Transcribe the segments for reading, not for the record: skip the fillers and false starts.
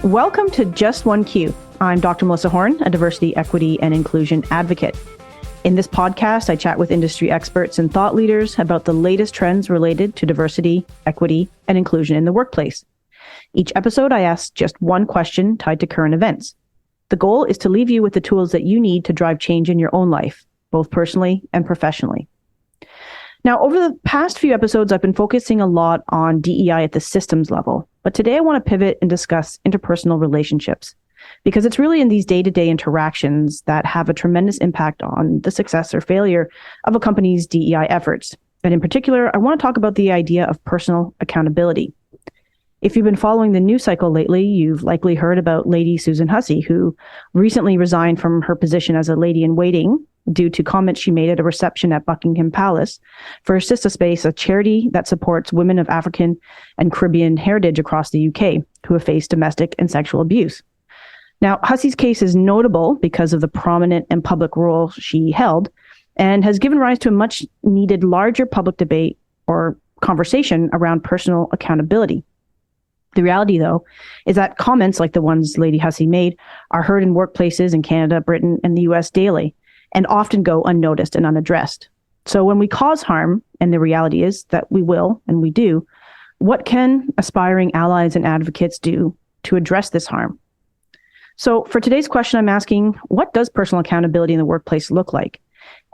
Welcome to Just One Q. I'm Dr. Melissa Horne, a diversity, equity, and inclusion advocate. In this podcast, I chat with industry experts and thought leaders about the latest trends related to diversity, equity, and inclusion in the workplace. Each episode, I ask just one question tied to current events. The goal is to leave you with the tools that you need to drive change in your own life, both personally and professionally. Now, over the past few episodes, I've been focusing a lot on DEI at the systems level, but today I want to pivot and discuss interpersonal relationships, because it's really in these day-to-day interactions that have a tremendous impact on the success or failure of a company's DEI efforts. And in particular, I want to talk about the idea of personal accountability. If you've been following the news cycle lately, you've likely heard about Lady Susan Hussey, who recently resigned from her position as a lady-in-waiting due to comments she made at a reception at Buckingham Palace for Assista Space, a charity that supports women of African and Caribbean heritage across the UK who have faced domestic and sexual abuse. Now, Hussey's case is notable because of the prominent and public role she held and has given rise to a much needed larger public debate or conversation around personal accountability. The reality, though, is that comments like the ones Lady Hussey made are heard in workplaces in Canada, Britain, and the US daily, and often go unnoticed and unaddressed. So when we cause harm, and the reality is that we will and we do, what can aspiring allies and advocates do to address this harm? So for today's question, I'm asking, what does personal accountability in the workplace look like?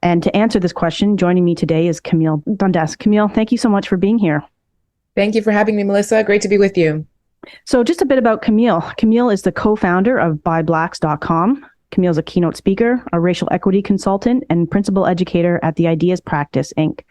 And to answer this question, joining me today is Camille Dundas. Camille, thank you so much for being here. Thank you for having me, Melissa. Great to be with you. So just a bit about Camille. Camille is the co-founder of ByBlacks.com. Camille is a keynote speaker, a racial equity consultant, and principal educator at the Ideas Practice, Inc.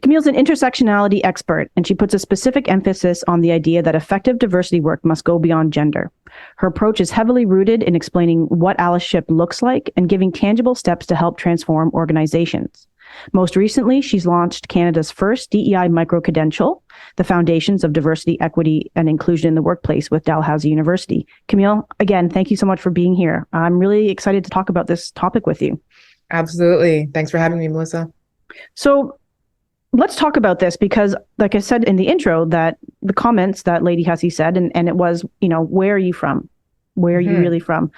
Camille's an intersectionality expert, and she puts a specific emphasis on the idea that effective diversity work must go beyond gender. Her approach is heavily rooted in explaining what allyship looks like and giving tangible steps to help transform organizations. Most recently, she's launched Canada's first DEI micro-credential, the Foundations of Diversity, Equity, and Inclusion in the Workplace with Dalhousie University. Camille, again, thank you so much for being here. I'm really excited to talk about this topic with you. Absolutely. Thanks for having me, Melissa. So let's talk about this because, like I said in the intro, that the comments that Lady Hussey said, and it was, where are you from? Where are you really from?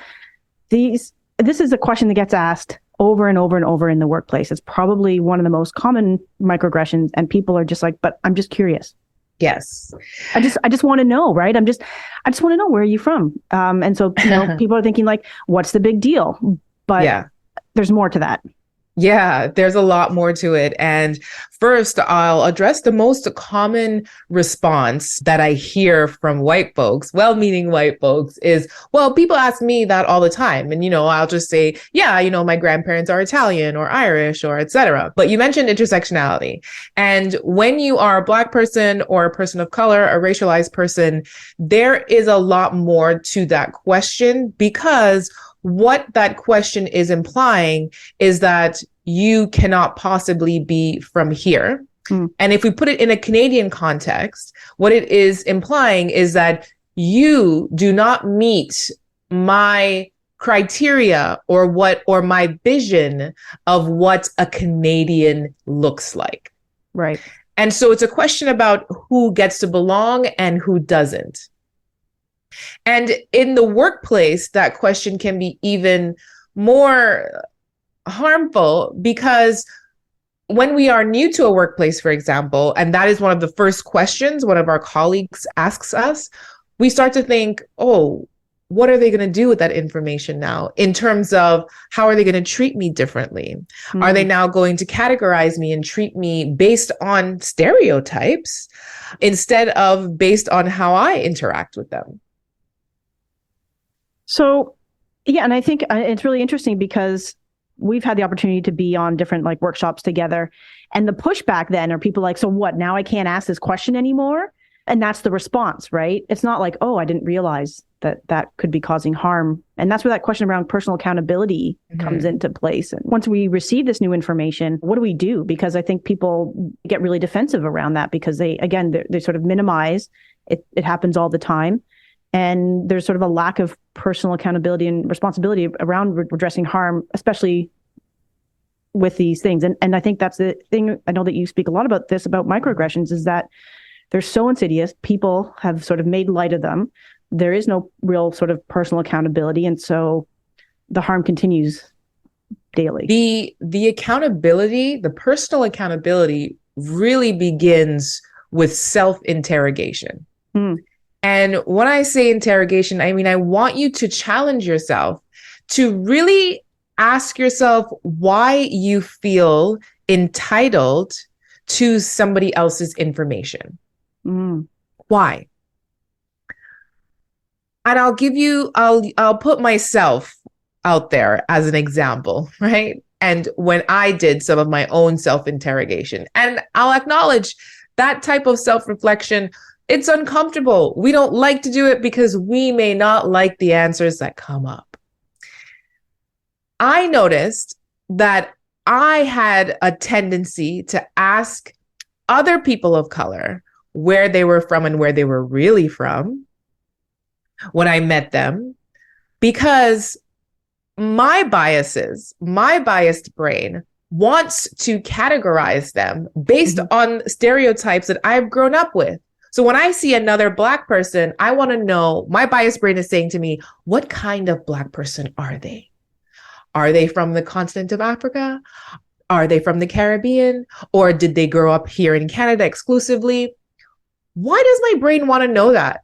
This is a question that gets asked over and over and over in the workplace. It's probably one of the most common microaggressions, and people are just like, but I'm just curious. Yes. I just want to know, right? I just want to know, where are you from? And so, people are thinking like, what's the big deal? But there's more to that. Yeah, there's a lot more to it. And first, I'll address the most common response that I hear from white folks, well-meaning white folks, is, well, people ask me that all the time. And, I'll just say, my grandparents are Italian or Irish or etc. But you mentioned intersectionality. And when you are a Black person or a person of color, a racialized person, there is a lot more to that question, because what that question is implying is that you cannot possibly be from here. And if we put it in a Canadian context, what it is implying is that you do not meet my criteria or my vision of what a Canadian looks like. Right. And so it's a question about who gets to belong and who doesn't. And in the workplace, that question can be even more harmful, because when we are new to a workplace, for example, and that is one of the first questions one of our colleagues asks us, we start to think, oh, what are they going to do with that information now, in terms of how are they going to treat me differently? Are they now going to categorize me and treat me based on stereotypes instead of based on how I interact with them? So, and I think it's really interesting because we've had the opportunity to be on different workshops together, and the pushback then are people like, so what, now I can't ask this question anymore? And that's the response, right? It's not like, oh, I didn't realize that could be causing harm. And that's where that question around personal accountability comes into place. And once we receive this new information, what do we do? Because I think people get really defensive around that because they sort of minimize it. It happens all the time. And there's sort of a lack of personal accountability and responsibility around redressing harm, especially with these things. And I think that's the thing. I know that you speak a lot about this, about microaggressions, is that they're so insidious. People have sort of made light of them. there is no real sort of personal accountability. And so the harm continues daily. The accountability, the personal accountability really begins with self-interrogation. And when I say interrogation, I mean, I want you to challenge yourself to really ask yourself why you feel entitled to somebody else's information. Why? And I'll put myself out there as an example, right? And when I did some of my own self-interrogation, and I'll acknowledge that type of self-reflection, it's uncomfortable. We don't like to do it because we may not like the answers that come up. I noticed that I had a tendency to ask other people of color where they were from and where they were really from when I met them, because my biased brain wants to categorize them based on stereotypes that I've grown up with. So when I see another Black person, I want to know, my biased brain is saying to me, what kind of Black person are they? Are they from the continent of Africa? Are they from the Caribbean? Or did they grow up here in Canada exclusively? Why does my brain want to know that?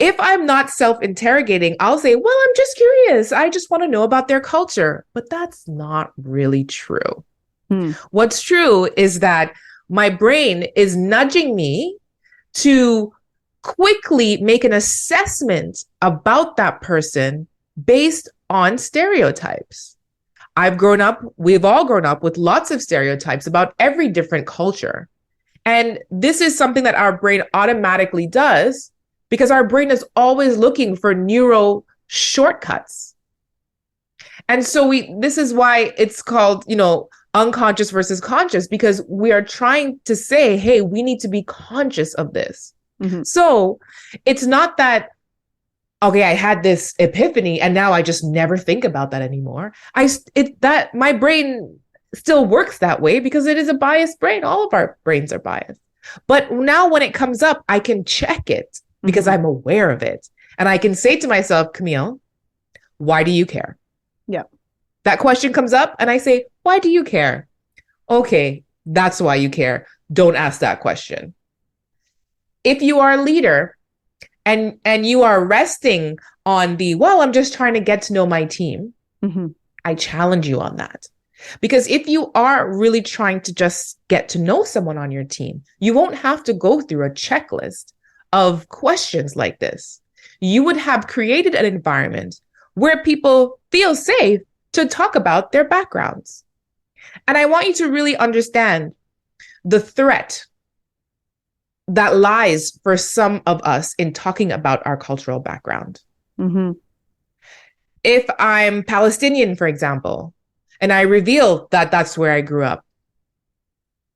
If I'm not self-interrogating, I'll say, well, I'm just curious. I just want to know about their culture. But that's not really true. What's true is that my brain is nudging me to quickly make an assessment about that person based on stereotypes. We've all grown up with lots of stereotypes about every different culture. And this is something that our brain automatically does because our brain is always looking for neural shortcuts. And so this is why it's called, unconscious versus conscious, because we are trying to say, hey, we need to be conscious of this. So it's not that, okay, I had this epiphany and now I just never think about that anymore. My brain still works that way because it is a biased brain. All of our brains are biased. But now when it comes up, I can check it because I'm aware of it. And I can say to myself, Camille, why do you care? Yeah. That question comes up and I say, why do you care? Okay, that's why you care. Don't ask that question. If you are a leader and you are resting on I'm just trying to get to know my team, I challenge you on that. Because if you are really trying to just get to know someone on your team, you won't have to go through a checklist of questions like this. You would have created an environment where people feel safe to talk about their backgrounds. And I want you to really understand the threat that lies for some of us in talking about our cultural background. If I'm Palestinian, for example, and I reveal that that's where I grew up,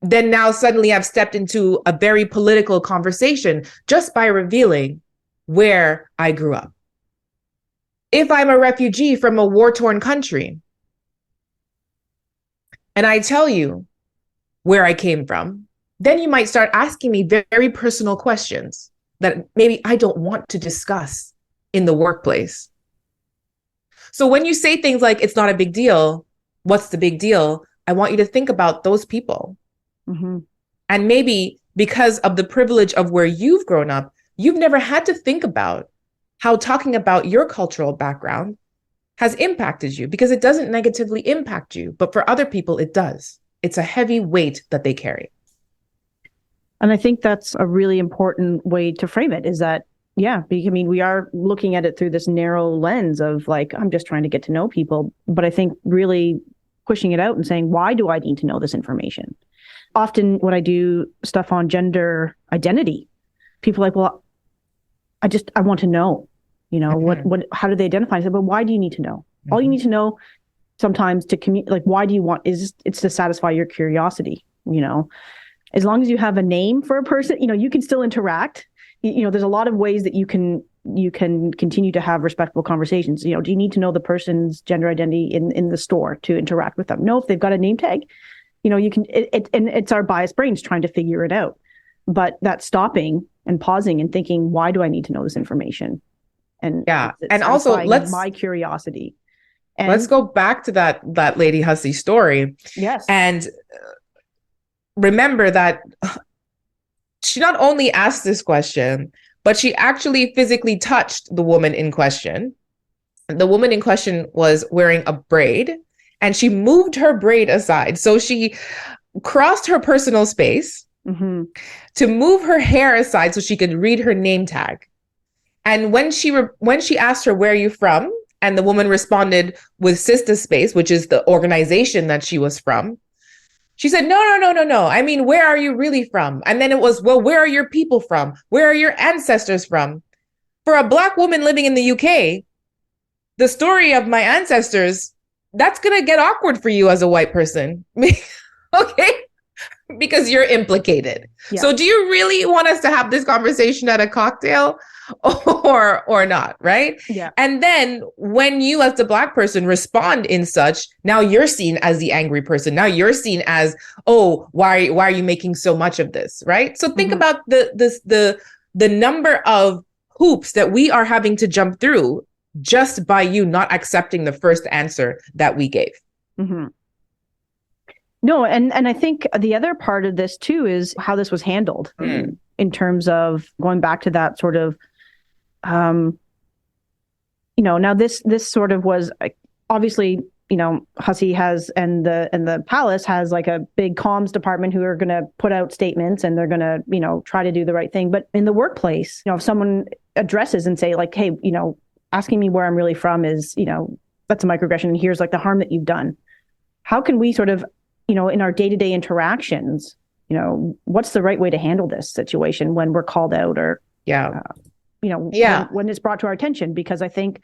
then now suddenly I've stepped into a very political conversation just by revealing where I grew up. If I'm a refugee from a war-torn country, and I tell you where I came from, then you might start asking me very personal questions that maybe I don't want to discuss in the workplace. So when you say things like, it's not a big deal, what's the big deal? I want you to think about those people. And maybe because of the privilege of where you've grown up, you've never had to think about how talking about your cultural background has impacted you, because it doesn't negatively impact you, but for other people, it does. It's a heavy weight that they carry. And I think that's a really important way to frame it, is that, we are looking at it through this narrow lens of I'm just trying to get to know people. But I think really pushing it out and saying, why do I need to know this information? Often when I do stuff on gender identity, people are like, well, I want to know, how do they identify? I said, but why do you need to know? All you need to know sometimes to communicate, why do you want, it's to satisfy your curiosity, as long as you have a name for a person, you can still interact. There's a lot of ways that you can continue to have respectful conversations. Do you need to know the person's gender identity in the store to interact with them? No, if they've got a name tag, you can, and it's our biased brains trying to figure it out. But that stopping and pausing and thinking, why do I need to know this information? and Yeah. it's And also satisfying my curiosity. And let's go back to that Lady Hussey story. yes. And remember that she not only asked this question, but she actually physically touched the woman in question. The woman in question was wearing a braid, and she moved her braid aside. So she crossed her personal space to move her hair aside so she could read her name tag. And when she asked her, "Where are you from?" and the woman responded with Sister Space, which is the organization that she was from, she said, "No. I mean, where are you really from?" And then it was, "Well, where are your people from? Where are your ancestors from?" For a Black woman living in the UK, the story of my ancestors, that's going to get awkward for you as a white person. Okay? Because you're implicated. Yeah. So do you really want us to have this conversation at a cocktail or not, right? Yeah. And then when you as the Black person respond in such, now you're seen as the angry person. Now you're seen as, "Oh, why are you making so much of this?" Right? So think about the number of hoops that we are having to jump through just by you not accepting the first answer that we gave. No, and I think the other part of this too is how this was handled in terms of going back to that sort of, now this sort of was obviously, Hussey has and the palace has like a big comms department who are going to put out statements and they're going to, try to do the right thing. But in the workplace, if someone addresses and say like, "Hey, asking me where I'm really from is, that's a microaggression, and here's like the harm that you've done." How can we sort of, in our day-to-day interactions, what's the right way to handle this situation when we're called out or, when it's brought to our attention? Because I think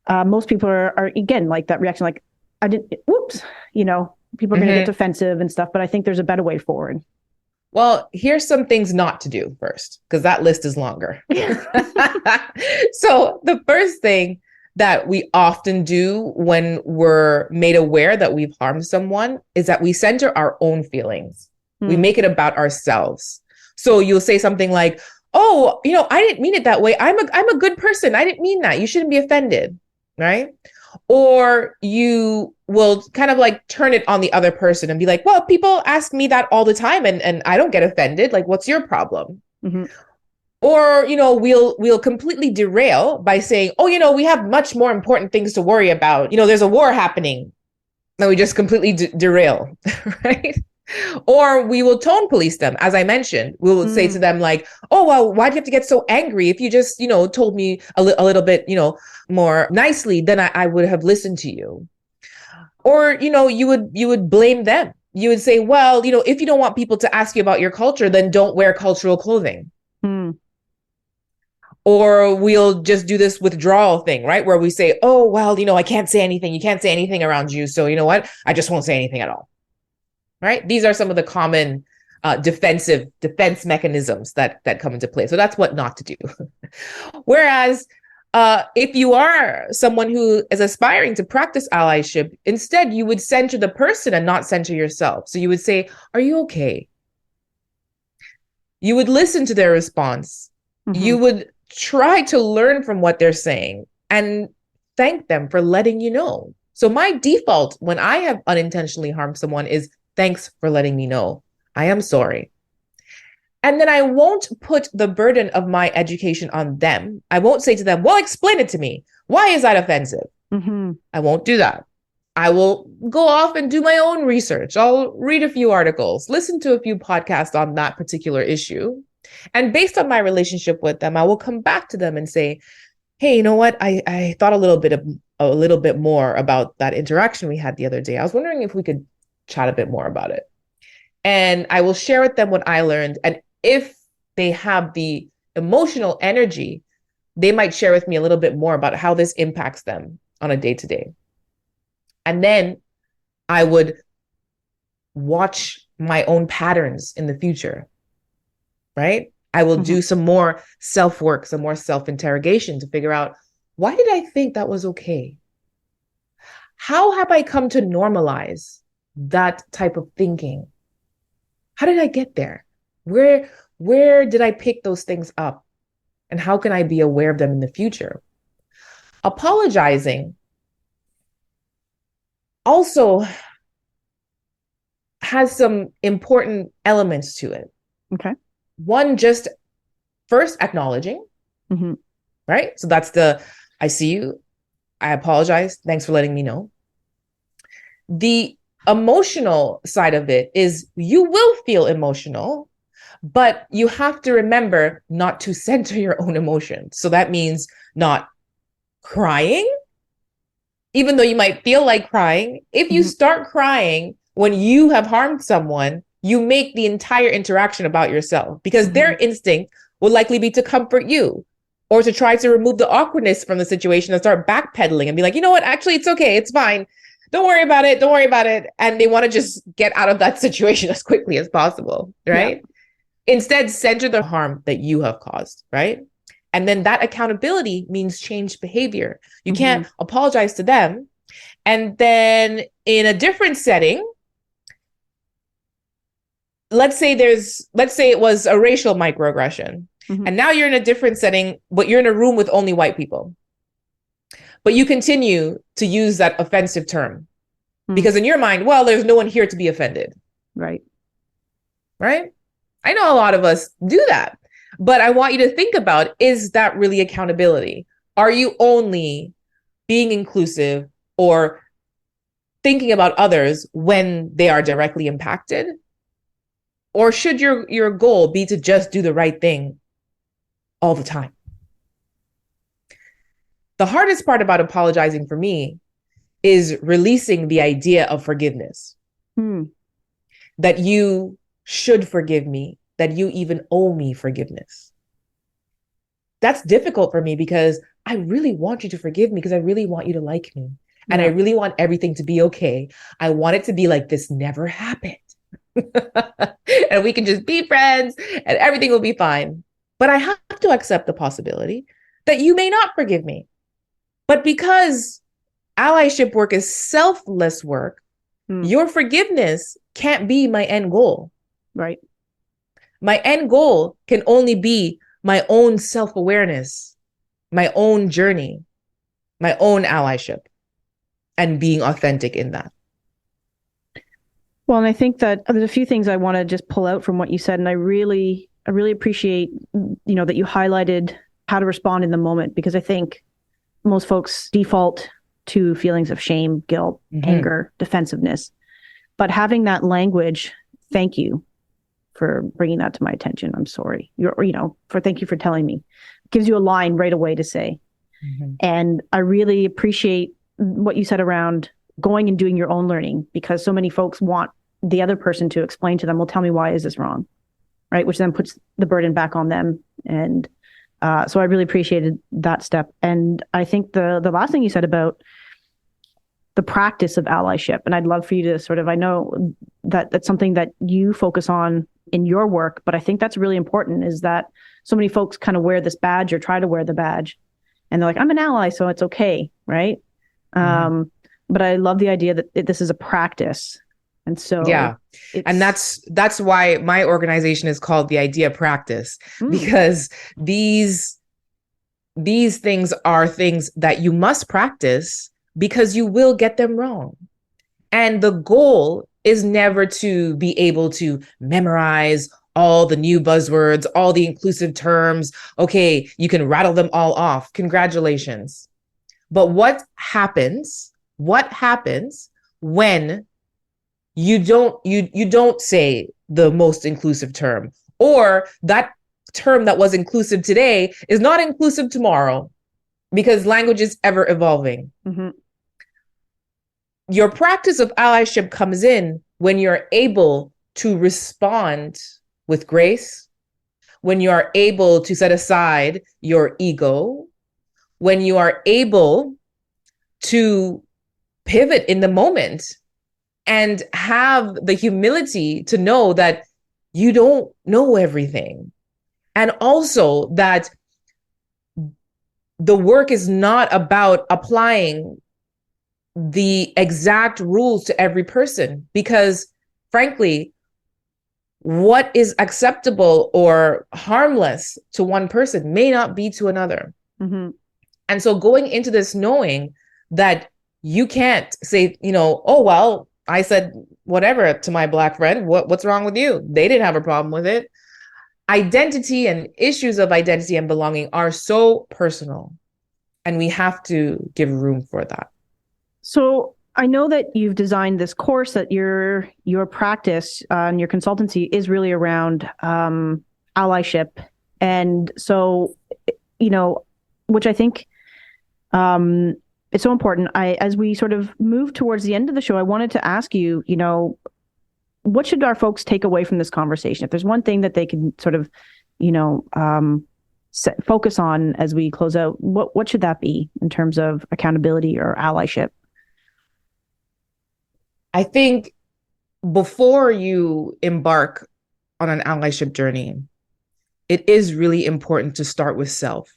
most people are again, like that reaction, like, whoops, people are going to get defensive and stuff, but I think there's a better way forward. Well, here's some things not to do first, because that list is longer. So the first thing that we often do when we're made aware that we've harmed someone is that we center our own feelings. We make it about ourselves. So you'll say something like, "Oh, I didn't mean it that way. I'm a good person. I didn't mean that. You shouldn't be offended." Right? Or you will kind of like turn it on the other person and be like, "Well, people ask me that all the time and I don't get offended. Like, what's your problem?" Or, we'll completely derail by saying, "Oh, we have much more important things to worry about. There's a war happening." And we just completely derail, right? Or we will tone police them. As I mentioned, we will say to them like, "Oh, well, why do you have to get so angry? If you just, told me a little bit, more nicely, then I would have listened to you." Or, you would blame them. You would say, "Well, if you don't want people to ask you about your culture, then don't wear cultural clothing." Or we'll just do this withdrawal thing, right? Where we say, "Oh, well, I can't say anything. You can't say anything around you. So you know what? I just won't say anything at all." Right? These are some of the common defense mechanisms that come into play. So that's what not to do. Whereas if you are someone who is aspiring to practice allyship, instead you would center the person and not center yourself. So you would say, "Are you okay?" You would listen to their response. You would try to learn from what they're saying and thank them for letting you know. So my default when I have unintentionally harmed someone is, "Thanks for letting me know. I am sorry." And then I won't put the burden of my education on them. I won't say to them, "Well, explain it to me. Why is that offensive?" I won't do that. I will go off and do my own research. I'll read a few articles, listen to a few podcasts on that particular issue. And based on my relationship with them, I will come back to them and say, "Hey, you know what? I thought a little bit more about that interaction we had the other day. I was wondering if we could chat a bit more about it." And I will share with them what I learned. And if they have the emotional energy, they might share with me a little bit more about how this impacts them on a day-to-day. And then I would watch my own patterns in the future, right? I will do some more self-work, some more self-interrogation to figure out, why did I think that was okay? How have I come to normalize that type of thinking? How did I get there? Where did I pick those things up? And how can I be aware of them in the future? Apologizing also has some important elements to it. Okay. One, just first acknowledging, right? So that's I see you. I apologize. Thanks for letting me know. The emotional side of it is you will feel emotional, but you have to remember not to center your own emotions. So that means not crying, even though you might feel like crying. If you start crying when you have harmed someone, you make the entire interaction about yourself, because their instinct will likely be to comfort you or to try to remove the awkwardness from the situation and start backpedaling and be like, you know what, actually, it's okay. It's fine. Don't worry about it. Don't worry about it. And they want to just get out of that situation as quickly as possible, right? Yeah. Instead, center the harm that you have caused, right? And then that accountability means changed behavior. You can't apologize to them. And then in a different setting, let's say it was a racial microaggression. And now you're in a different setting, but you're in a room with only white people. But you continue to use that offensive term because in your mind, well, there's no one here to be offended. Right. Right? I know a lot of us do that. But I want you to think about, is that really accountability? Are you only being inclusive or thinking about others when they are directly impacted? Or should your goal be to just do the right thing all the time? The hardest part about apologizing for me is releasing the idea of forgiveness. That you should forgive me, that you even owe me forgiveness. That's difficult for me because I really want you to forgive me because I really want you to like me. And I really want everything to be okay. I want it to be like this never happened. And we can just be friends and everything will be fine. But I have to accept the possibility that you may not forgive me. But because allyship work is selfless work, your forgiveness can't be my end goal. Right. My end goal can only be my own self-awareness, my own journey, my own allyship, and being authentic in that. Well, and I think that there's a few things I want to just pull out from what you said. And I really appreciate, that you highlighted how to respond in the moment, because I think most folks default to feelings of shame, guilt, anger, defensiveness. But having that language, thank you for bringing that to my attention. I'm sorry. Thank you for telling me. It gives you a line right away to say. And I really appreciate what you said around going and doing your own learning, because so many folks want the other person to explain to them, well, tell me, why is this wrong? Right. Which then puts the burden back on them. And so I really appreciated that step. And I think the last thing you said about the practice of allyship, and I'd love for you to sort of, I know that that's something that you focus on in your work, but I think that's really important, is that so many folks kind of wear this badge or try to wear the badge and they're like, I'm an ally, so it's okay. Right. But I love the idea that this is a practice. And so, and that's why my organization is called the Idea Practice, because these things are things that you must practice, because you will get them wrong. And the goal is never to be able to memorize all the new buzzwords, all the inclusive terms. Okay, you can rattle them all off. Congratulations. But what happens when you don't say the most inclusive term, or that term that was inclusive today is not inclusive tomorrow, because language is ever evolving. Your practice of allyship comes in when you're able to respond with grace, when you are able to set aside your ego, when you are able to pivot in the moment and have the humility to know that you don't know everything. And also that the work is not about applying the exact rules to every person, because frankly, what is acceptable or harmless to one person may not be to another. And so going into this knowing that you can't say, oh, well, I said whatever to my Black friend. What's wrong with you? They didn't have a problem with it. Identity and issues of identity and belonging are so personal, and we have to give room for that. So I know that you've designed this course, that your practice and your consultancy is really around allyship. And so, which I think it's so important. As we sort of move towards the end of the show, I wanted to ask you, what should our folks take away from this conversation? If there's one thing that they can sort of, focus on as we close out, what should that be in terms of accountability or allyship? I think before you embark on an allyship journey, it is really important to start with self.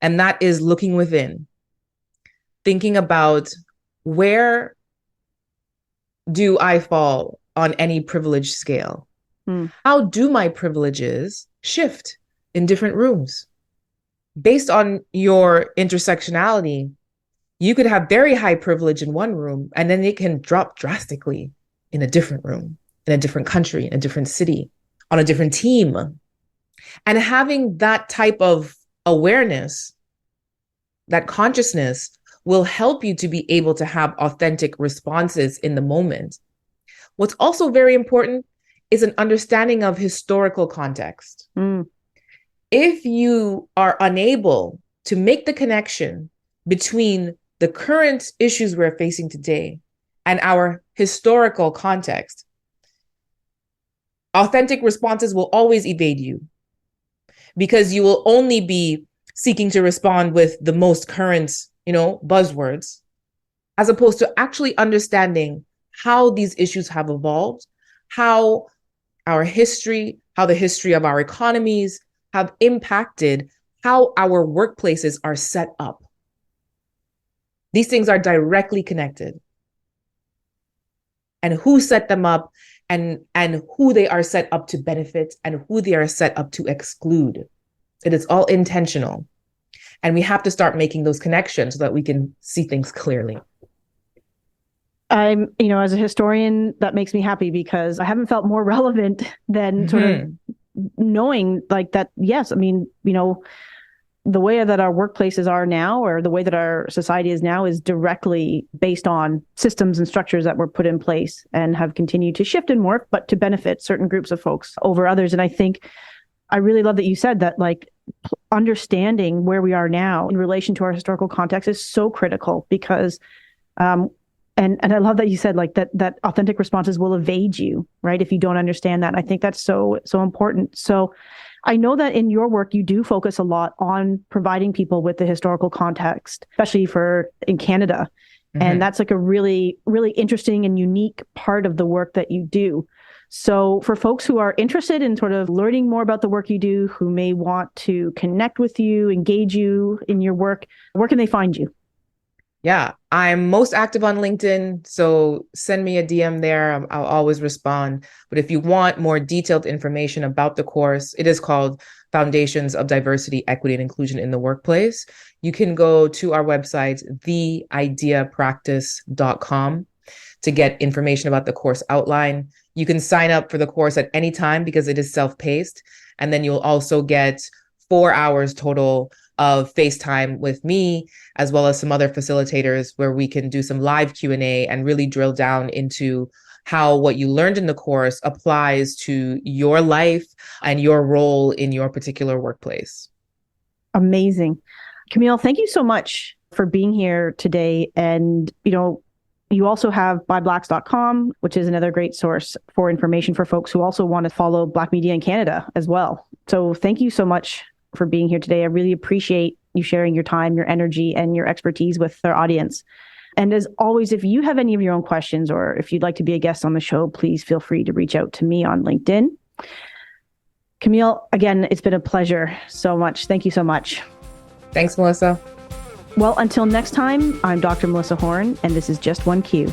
And that is looking within, thinking about, where do I fall on any privilege scale? How do my privileges shift in different rooms? Based on your intersectionality, you could have very high privilege in one room, and then it can drop drastically in a different room, in a different country, in a different city, on a different team. And having that type of awareness, that consciousness, will help you to be able to have authentic responses in the moment. What's also very important is an understanding of historical context. If you are unable to make the connection between the current issues we're facing today and our historical context, authentic responses will always evade you, because you will only be seeking to respond with the most current, buzzwords, as opposed to actually understanding how these issues have evolved, how our history, how the history of our economies have impacted how our workplaces are set up. These things are directly connected. And who set them up, and who they are set up to benefit, and who they are set up to exclude. It is all intentional. And we have to start making those connections so that we can see things clearly. I'm, as a historian, that makes me happy, because I haven't felt more relevant than sort of knowing like that. Yes. I mean, the way that our workplaces are now, or the way that our society is now, is directly based on systems and structures that were put in place and have continued to shift and morph, but to benefit certain groups of folks over others. And I think I really love that you said that, like, understanding where we are now in relation to our historical context is so critical, because and I love that you said, like, that authentic responses will evade you, right, if you don't understand that. I think that's so important. So I know that in your work, you do focus a lot on providing people with the historical context, especially in Canada. And that's like a really, really interesting and unique part of the work that you do. So for folks who are interested in sort of learning more about the work you do, who may want to connect with you, engage you in your work, where can they find you? Yeah, I'm most active on LinkedIn, so send me a DM there. I'll always respond. But if you want more detailed information about the course, it is called Foundations of Diversity, Equity, and Inclusion in the Workplace. You can go to our website, theideapractice.com, to get information about the course outline. You can sign up for the course at any time because it is self-paced. And then you'll also get 4 hours total of FaceTime with me, as well as some other facilitators, where we can do some live Q&A and really drill down into how what you learned in the course applies to your life and your role in your particular workplace. Amazing. Camille, thank you so much for being here today. And, you also have byblacks.com, which is another great source for information for folks who also want to follow Black media in Canada as well. So thank you so much for being here today. I really appreciate you sharing your time, your energy, and your expertise with our audience. And as always, if you have any of your own questions, or if you'd like to be a guest on the show, please feel free to reach out to me on LinkedIn. Camille, again, it's been a pleasure so much. Thank you so much. Thanks, Melissa. Well, until next time, I'm Dr. Melissa Horne, and this is Just One Q.